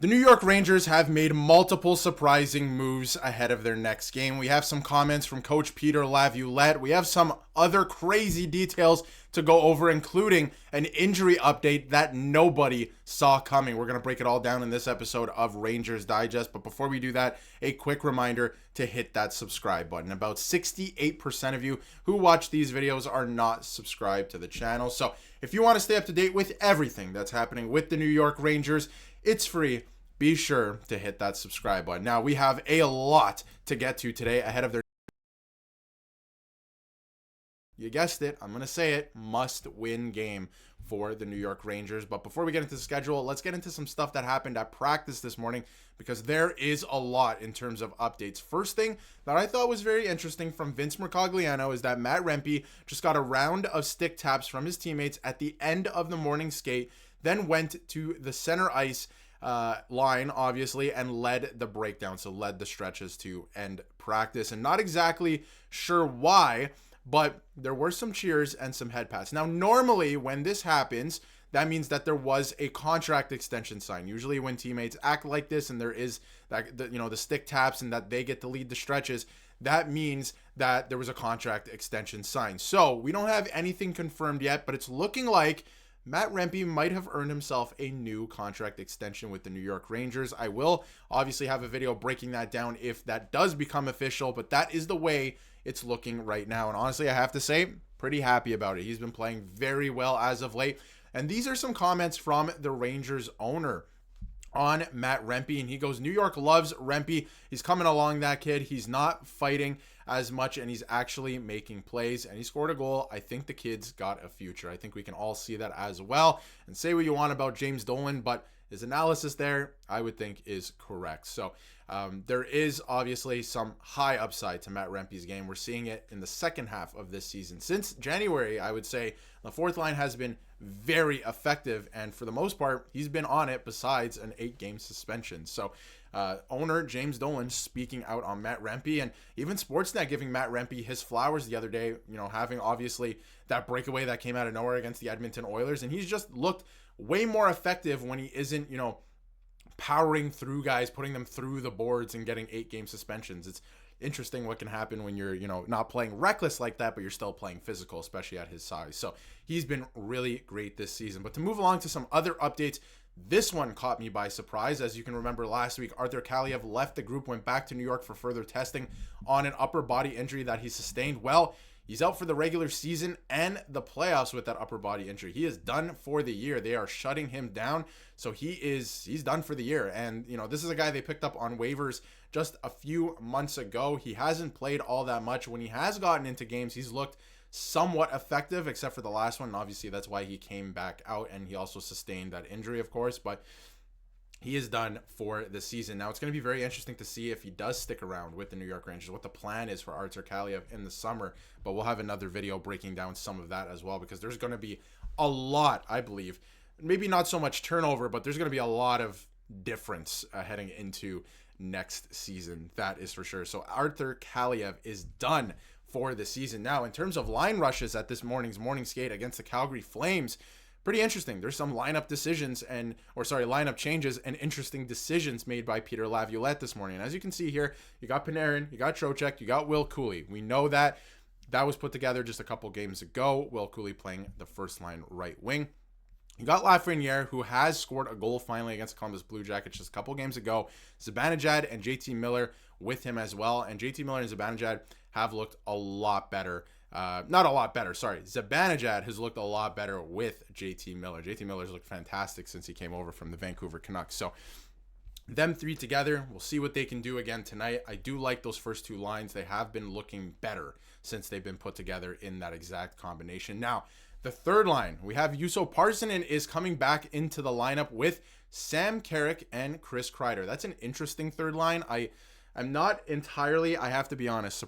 The New York Rangers have made multiple surprising moves ahead of their next game. We have some comments from Coach Peter Laviolette. We have some other crazy details to go over, including an injury update that nobody saw coming. We're going to break it all down in this episode of Rangers Digest. But before we do that, a quick reminder to hit that subscribe button. About 68% of you who watch these videos are not subscribed to the channel. So if you want to stay up to date with everything that's happening with the New York Rangers, it's free. Be sure to hit that subscribe button. Now, we have a lot to get to today ahead of their, you guessed it, I'm going to say it, must-win game for the New York Rangers. But before we get into the schedule, let's get into some stuff that happened at practice this morning, because there is a lot in terms of updates. First thing that I thought was very interesting from Vince Mercogliano is that Matt Rempe just got a round of stick taps from his teammates at the end of the morning skate, then went to the center ice line, obviously, and led the breakdown, so led the stretches to end practice. And not exactly sure why, but there were some cheers and some head pats. Now, normally when this happens, that means that there was a contract extension signed. Usually when teammates act like this and there is that, the stick taps and that they get to lead the stretches, that means that there was a contract extension signed. So we don't have anything confirmed yet, but it's looking like Matt Rempe might have earned himself a new contract extension with the New York Rangers. I will obviously have a video breaking that down if that does become official, but that is the way it's looking right now. And honestly, I have to say, pretty happy about it. He's been playing very well as of late. And these are some comments from the Rangers owner on Matt Rempe, and he goes, New York loves Rempe. He's coming along, that kid. He's not fighting as much, and he's actually making plays, and he scored a goal. I think the kid's got a future. I think we can all see that as well. And say what you want about James Dolan, but his analysis there, I would think, is correct. So there is obviously some high upside to Matt Rempe's game. We're seeing it in the second half of this season. Since January, I would say the fourth line has been very effective, and for the most part, he's been on it besides an 8-game suspension. So owner James Dolan speaking out on Matt Rempe, and even Sportsnet giving Matt Rempe his flowers the other day, having obviously that breakaway that came out of nowhere against the Edmonton Oilers, and he's just looked way more effective when he isn't, powering through guys, putting them through the boards and getting 8-game suspensions. It's interesting what can happen when you're, not playing reckless like that, but you're still playing physical, especially at his size. So he's been really great this season. But to move along to some other updates, this one caught me by surprise. As you can remember, last week, Artemi Panarin left the group, went back to New York for further testing on an upper body injury that he sustained. Well, he's out for the regular season and the playoffs with that upper body injury. He is done for the year. They are shutting him down. So he's done for the year. And, this is a guy they picked up on waivers just a few months ago. He hasn't played all that much. When he has gotten into games, he's looked somewhat effective, except for the last one. And obviously, that's why he came back out, and he also sustained that injury, of course. But he is done for the season. Now, it's going to be very interesting to see if he does stick around with the New York Rangers, what the plan is for Artemi Panarin in the summer. But we'll have another video breaking down some of that as well, because there's going to be a lot, I believe, maybe not so much turnover, but there's going to be a lot of difference heading into next season. That is for sure. So Artemi Panarin is done for the season. Now, in terms of line rushes at this morning's morning skate against the Calgary Flames, pretty interesting. There's some lineup changes and interesting decisions made by Peter Laviolette this morning. And as you can see here, you got Panarin, you got Trocheck, you got Will Cooley. We know that was put together just a couple games ago. Will Cooley playing the first line right wing. You got Lafreniere, who has scored a goal finally against the Columbus Blue Jackets just a couple games ago. Zibanejad and JT Miller with him as well. And JT Miller and Zibanejad have looked a lot better. Not a lot better, sorry. Zibanejad has looked a lot better with JT Miller. JT Miller's looked fantastic since he came over from the Vancouver Canucks. So them three together, we'll see what they can do again tonight. I do like those first two lines. They have been looking better since they've been put together in that exact combination. Now, the third line, we have Juuso Parssinen is coming back into the lineup with Sam Carrick and Chris Kreider. That's an interesting third line. I'm not entirely, I have to be honest,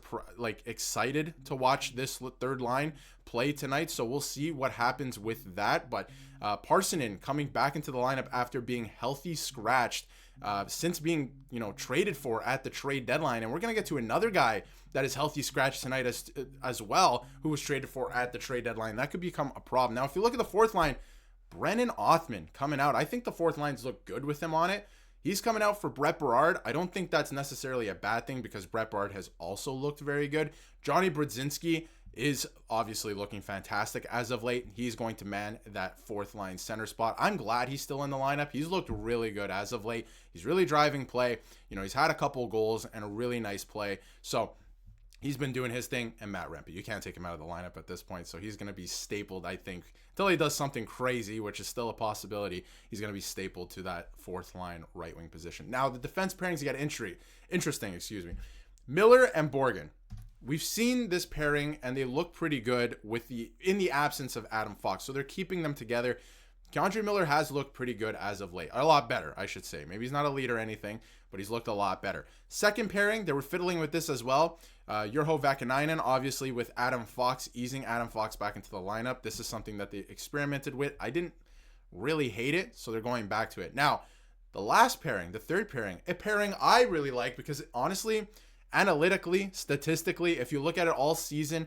excited to watch this third line play tonight. So we'll see what happens with that. But Parssinen coming back into the lineup after being healthy scratched since being traded for at the trade deadline. And we're going to get to another guy that is healthy scratched tonight as well, who was traded for at the trade deadline. That could become a problem. Now, if you look at the fourth line, Brennan Othmann coming out. I think the fourth lines look good with him on it. He's coming out for Brett Berard. I don't think that's necessarily a bad thing because Brett Berard has also looked very good. Johnny Brodzinski is obviously looking fantastic as of late. He's going to man that fourth line center spot. I'm glad he's still in the lineup. He's looked really good as of late. He's really driving play. He's had a couple goals and a really nice play. So he's been doing his thing. And Matt Rempe, you can't take him out of the lineup at this point. So he's going to be stapled, I think, until he does something crazy, which is still a possibility. He's going to be stapled to that fourth line right wing position. Now, the defense pairings get interesting. Miller and Borgen. We've seen this pairing, and they look pretty good in the absence of Adam Fox. So they're keeping them together. K'Andre Miller has looked pretty good as of late. A lot better, I should say. Maybe he's not a lead or anything, but he's looked a lot better. Second pairing, they were fiddling with this as well. Urho Vakanainen, obviously, with Adam Fox, easing Adam Fox back into the lineup. This is something that they experimented with. I didn't really hate it, so they're going back to it. Now, the last pairing, the third pairing, a pairing I really like because, honestly, analytically, statistically, if you look at it all season,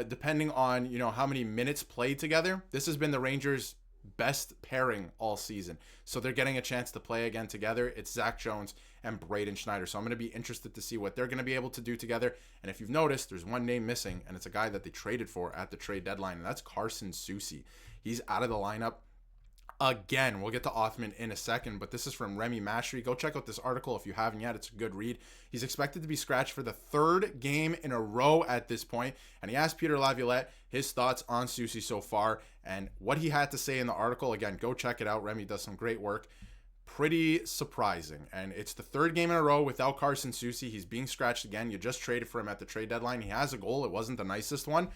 depending on how many minutes played together, this has been the Rangers' best pairing all season. So they're getting a chance to play again together. It's Zach Jones and Braden Schneider. So I'm going to be interested to see what they're going to be able to do together. And if you've noticed, there's one name missing, and it's a guy that they traded for at the trade deadline, and that's Carson Soucy. He's out of the lineup again. We'll get to Othman in a second, but this is from Remy Mashry. Go check out this article if you haven't yet. It's a good read. He's expected to be scratched for the third game in a row at this point, and he asked Peter Laviolette his thoughts on Soucy so far and what he had to say in the article. Again, go check it out. Remy does some great work. Pretty surprising, and it's the third game in a row without Carson Soucy. He's being scratched again. You just traded for him at the trade deadline. He has a goal. It wasn't the nicest one.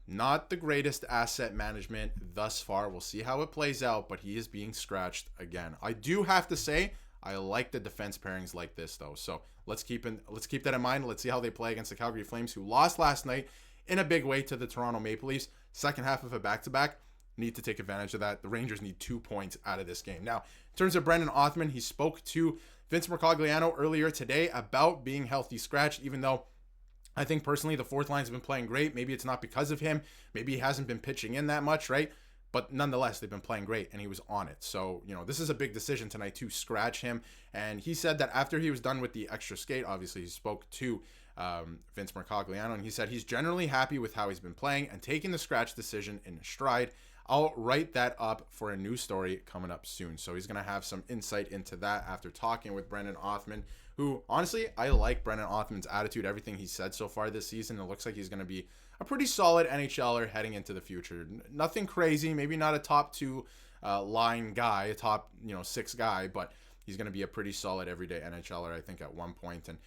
Not the greatest asset management thus far. We'll see how it plays out, but he is being scratched again. I do have to say, I like the defense pairings like this, though. So let's keep that in mind. Let's see how they play against the Calgary Flames, who lost last night in a big way to the Toronto Maple Leafs. Second half of a back-to-back. Need to take advantage of that. The Rangers need 2 points out of this game. Now, in terms of Brendan Othman, he spoke to Vince Mercogliano earlier today about being healthy scratched, even though I think personally the fourth line's been playing great. Maybe it's not because of him. Maybe he hasn't been pitching in that much, right? But nonetheless, they've been playing great, and he was on it. So, this is a big decision tonight to scratch him. And he said that after he was done with the extra skate, obviously he spoke to Vince Mercogliano, and he said he's generally happy with how he's been playing and taking the scratch decision in stride. I'll write that up for a news story coming up soon. So he's going to have some insight into that after talking with Brendan Othman, who, honestly, I like Brendan Othman's attitude, everything he's said so far this season. It looks like he's going to be a pretty solid NHLer heading into the future. Nothing crazy, maybe not a top two line guy, a top 6 guy, but he's going to be a pretty solid everyday NHLer, I think, at one point. And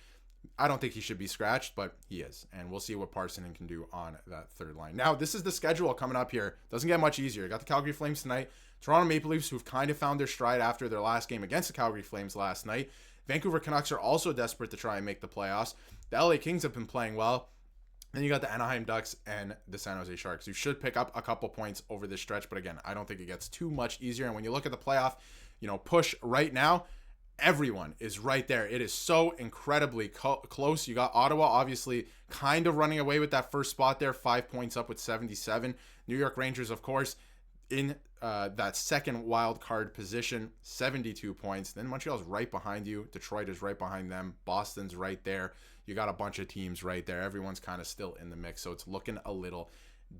I don't think he should be scratched, but he is. And we'll see what Parsonen can do on that third line. Now, this is the schedule coming up here. Doesn't get much easier. Got the Calgary Flames tonight. Toronto Maple Leafs, who've kind of found their stride after their last game against the Calgary Flames last night. Vancouver Canucks are also desperate to try and make the playoffs. The LA Kings have been playing well. Then you got the Anaheim Ducks and the San Jose Sharks. You should pick up a couple points over this stretch, but again, I don't think it gets too much easier. And when you look at the playoff, push right now, everyone is right there. It is so incredibly close. You got Ottawa, obviously, kind of running away with that first spot there, 5 points up with 77. New York Rangers, of course, in that second wild card position, 72 points. Then Montreal's right behind you. Detroit is right behind them. Boston's right there. You got a bunch of teams right there. Everyone's kind of still in the mix, so it's looking a little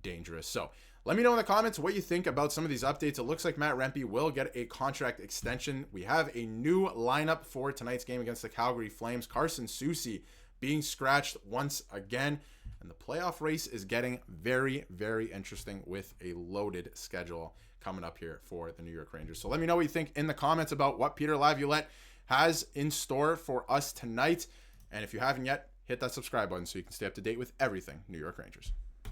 dangerous. So let me know in the comments what you think about some of these updates. It looks like Matt Rempe will get a contract extension. We have a new lineup for tonight's game against the Calgary Flames. Carson Soucy being scratched once again. And the playoff race is getting very, very interesting with a loaded schedule coming up here for the New York Rangers. So let me know what you think in the comments about what Peter Laviolette has in store for us tonight. And if you haven't yet, hit that subscribe button so you can stay up to date with everything New York Rangers.